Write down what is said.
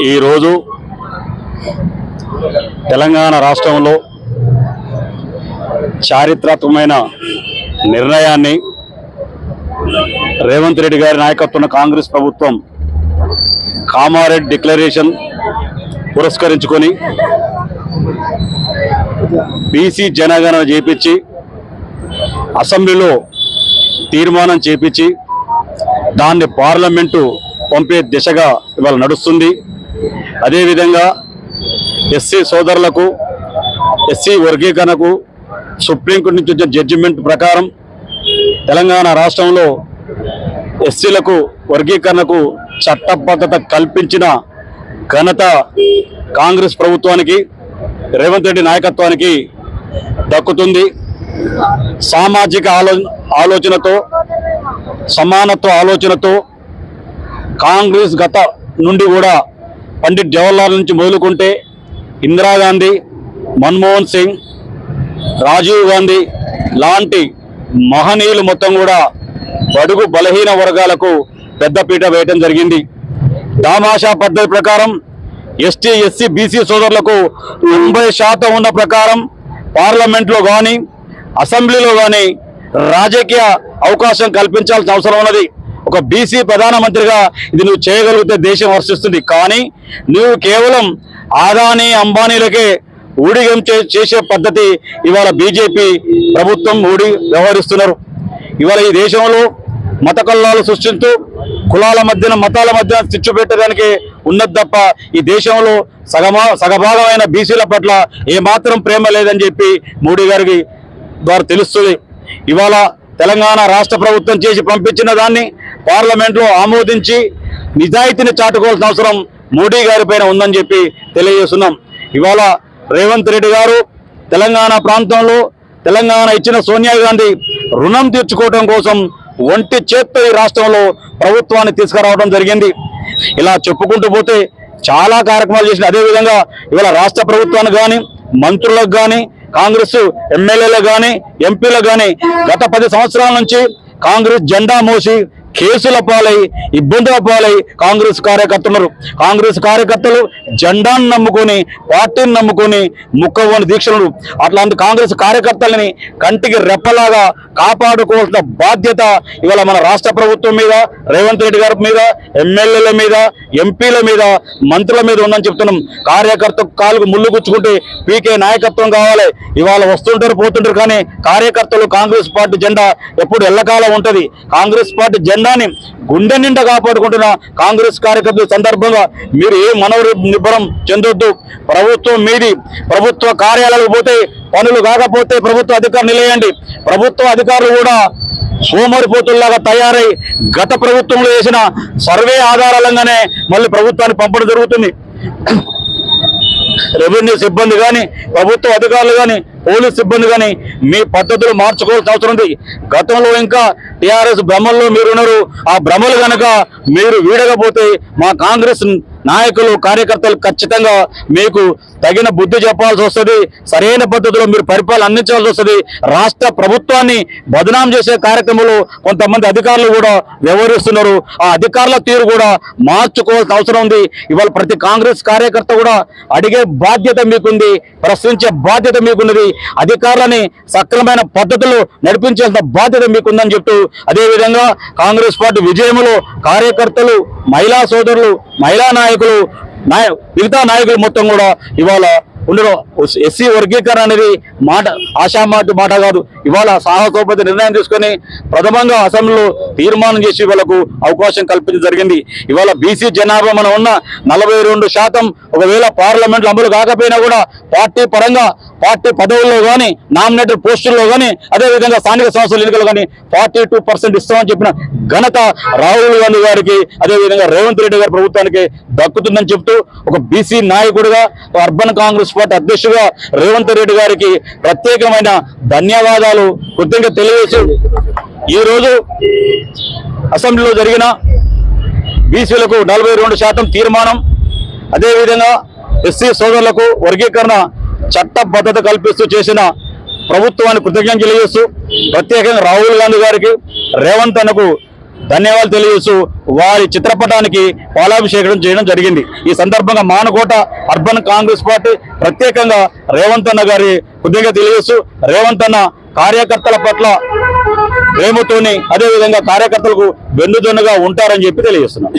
ఈరోజు తెలంగాణ రాష్ట్రంలో చారిత్రాత్మకమైన నిర్ణయాన్ని రేవంత్ రెడ్డి గారి నాయకత్వంలో కాంగ్రెస్ ప్రభుత్వం కామారెడ్డి డిక్లరేషన్ పురస్కరించుకొని బీసీ జనగణన చేపించి అసెంబ్లీలో తీర్మానం చేపించి దాన్ని పార్లమెంటు పంపే దిశగా ఇవాళ నడుస్తుంది. అదేవిధంగా ఎస్సీ సోదరులకు ఎస్సీ వర్గీకరణకు సుప్రీంకోర్టు నుంచి వచ్చిన జడ్జిమెంట్ ప్రకారం తెలంగాణ రాష్ట్రంలో ఎస్సీలకు వర్గీకరణకు చట్టబద్ధత కల్పించిన ఘనత కాంగ్రెస్ ప్రభుత్వానికి, రేవంత్ రెడ్డి నాయకత్వానికి దక్కుతుంది. సామాజిక ఆలోచనతో, సమానత్వ ఆలోచనతో కాంగ్రెస్ గత నుండి కూడా పండిట్ జవహర్లాల్ నుంచి మొదలుకుంటే ఇందిరాగాంధీ, మన్మోహన్ సింగ్, రాజీవ్ గాంధీ లాంటి మహనీయులు మొత్తం కూడా బడుగు బలహీన వర్గాలకు పెద్దపీట వేయటం జరిగింది. దామాషా పద్ధతి ప్రకారం ఎస్టీ, ఎస్సీ, బీసీ సోదరులకు 90% ఉన్న ప్రకారం పార్లమెంట్లో కానీ అసెంబ్లీలో కానీ రాజకీయ అవకాశం కల్పించాల్సిన అవసరం ఉన్నది. ఒక బీసీ ప్రధానమంత్రిగా ఇది నువ్వు చేయగలిగితే దేశం హర్షిస్తుంది. కానీ నువ్వు కేవలం ఆదానీ అంబానీలకే ఊడిగం చేసే పద్ధతి ఇవాళ బీజేపీ ప్రభుత్వం వ్యవహరిస్తున్నారు. ఇవాళ ఈ దేశంలో మత కల్లాలు సృష్టిస్తూ కులాల మధ్యన, మతాల మధ్యన చిచ్చు పెట్టడానికి ఉన్నది తప్ప ఈ దేశంలో సగభాగమైన బీసీల పట్ల ఏమాత్రం ప్రేమ లేదని చెప్పి మోడీ గారికి ద్వారా తెలుస్తుంది. ఇవాళ తెలంగాణ రాష్ట్ర ప్రభుత్వం చేసి పంపించిన దాన్ని పార్లమెంట్లో ఆమోదించి నిజాయితీని చాటుకోవాల్సిన అవసరం మోడీ గారి పైన ఉందని చెప్పి తెలియజేస్తున్నాం. ఇవాళ రేవంత్ రెడ్డి గారు తెలంగాణ ప్రాంతంలో తెలంగాణ ఇచ్చిన సోనియా గాంధీ రుణం తీర్చుకోవడం కోసం ఒంటి చేత్తో ఈ రాష్ట్రంలో ప్రభుత్వాన్ని తీసుకురావడం జరిగింది. ఇలా చెప్పుకుంటూ పోతే చాలా కార్యక్రమాలు చేసిన. అదేవిధంగా ఇవాళ రాష్ట్ర ప్రభుత్వానికి కానీ, మంత్రులకు కానీ, కాంగ్రెస్ ఎమ్మెల్యేలకు కానీ, ఎంపీలకు కానీ గత 10 సంవత్సరాల నుంచి కాంగ్రెస్ జెండా మోసి కేసుల పాలై, ఇబ్బందుల పాలై కాంగ్రెస్ కార్యకర్తలు జెండాను నమ్ముకొని, పార్టీని నమ్ముకొని ముక్కవని దీక్షలు. అట్లాంటి కాంగ్రెస్ కార్యకర్తలని కంటికి రెప్పలాగా కాపాడుకోవాల్సిన బాధ్యత ఇవాళ మన రాష్ట్ర ప్రభుత్వం మీద, రేవంత్ రెడ్డి గారి మీద, ఎమ్మెల్యేల మీద, ఎంపీల మీద, మంత్రుల మీద ఉందని చెప్తున్నాం. కార్యకర్త కాలుకు ముళ్ళు గుచ్చుకుంటే పీకే నాయకత్వం కావాలి. ఇవాళ వస్తుంటారు, పోతుంటారు, కానీ కార్యకర్తలు కాంగ్రెస్ పార్టీ జెండా ఎప్పుడు ఎల్లకాలం ఉంటుంది. కాంగ్రెస్ పార్టీ జెండాని గుండె నిండా కాపాడుకుంటున్న కాంగ్రెస్ కార్యకర్తల సందర్భంగా మీరు ఏ నిబ్బరం చెందొద్దు. ప్రభుత్వం మీది. ప్రభుత్వ కార్యాలయాలకు పోతే పనులు కాకపోతే ప్రభుత్వ అధికారులు నిలయండి. ప్రభుత్వ అధికారులు కూడా సోమరిపోతుల్లాగా తయారై గత ప్రభుత్వంలో చేసిన సర్వే ఆధారాలంగానే మళ్ళీ ప్రభుత్వాన్ని పంపడం జరుగుతుంది. రెవెన్యూ సిబ్బంది కానీ, ప్రభుత్వ అధికారులు కానీ, పోలీస్ సిబ్బంది కానీ మీ పద్ధతులు మార్చుకోవాల్సిన అవసరం ఉంది. గతంలో ఇంకా టీఆర్ఎస్ భ్రమల్లో మీరున్నారు. ఆ భ్రమలు కనుక మీరు వీడకపోతే మా కాంగ్రెస్ నాయకులు, కార్యకర్తలు ఖచ్చితంగా మీకు తగిన బుద్ధి చెప్పాల్సి వస్తుంది. సరైన పద్ధతిలో మీరు పరిపాలన అందించాల్సి వస్తుంది. రాష్ట్ర ప్రభుత్వాన్ని బదనాం చేసే కార్యక్రమంలో కొంతమంది అధికారులు కూడా వ్యవహరిస్తున్నారు. ఆ అధికారుల తీరు కూడా మార్చుకోవాల్సిన అవసరం ఉంది. ఇవాళ ప్రతి కాంగ్రెస్ కార్యకర్త కూడా అడిగే బాధ్యత మీకుంది, ప్రశ్నించే బాధ్యత మీకున్నది. అధికారులని సక్రమైన పద్ధతిలో నడిపించాల్సిన బాధ్యత మీకుందని చెప్తూ, అదేవిధంగా కాంగ్రెస్ పార్టీ విజయంలో కార్యకర్తలు, మహిళా సోదరులు, మహిళా నాయకులు, మిగతా నాయకులు మొత్తం కూడా ఇవాళ ఉండరు. ఎస్సీ వర్గీకరణ అనేది మాట కాదు. ఇవాళ సాహసోపతి నిర్ణయం తీసుకొని ప్రథమంగా అసెంబ్లీలో తీర్మానం చేసి వాళ్ళకు అవకాశం కల్పించడం జరిగింది. ఇవాళ బీసీ జనాభా మనం ఉన్న 42% ఒకవేళ పార్లమెంట్లో అమలు కాకపోయినా కూడా పార్టీ పరంగా, పార్టీ పదవుల్లో కానీ, నామినేటెడ్ పోస్టుల్లో కానీ, అదేవిధంగా స్థానిక సంస్థల ఎన్నికలు కానీ 42% ఇస్తామని చెప్పిన ఘనత రాహుల్ గాంధీ గారికి, అదేవిధంగా రేవంత్ రెడ్డి గారి ప్రభుత్వానికి దక్కుతుందని చెప్తూ ఒక బీసీ నాయకుడిగా, అర్బన్ కాంగ్రెస్ పార్టీ అధ్యక్షుడిగా రేవంత్ రెడ్డి గారికి ప్రత్యేకమైన ధన్యవాదాలు కృతజ్ఞత తెలియజేస్తూ ఈరోజు అసెంబ్లీలో జరిగిన బీసీలకు 42% తీర్మానం, అదేవిధంగా ఎస్సీ సోదరులకు వర్గీకరణ చట్టబద్ధత కల్పిస్తూ చేసిన ప్రభుత్వాన్ని కృతజ్ఞతలు తెలియజేస్తూ, ప్రత్యేకంగా రాహుల్ గాంధీ గారికి, రేవంత్ అన్నకు ధన్యవాదాలు తెలియజేస్తూ వారి చిత్రపటానికి పాలాభిషేకం చేయడం జరిగింది. ఈ సందర్భంగా మానకోట అర్బన్ కాంగ్రెస్ పార్టీ ప్రత్యేకంగా రేవంత్ అన్న గారి కృతజ్ఞత తెలియజేస్తూ, రేవంత్ అన్న కార్యకర్తల పట్ల ప్రేమతోని, అదేవిధంగా కార్యకర్తలకు వెన్నుదన్నుగా ఉంటారని చెప్పి తెలియజేస్తున్నాం.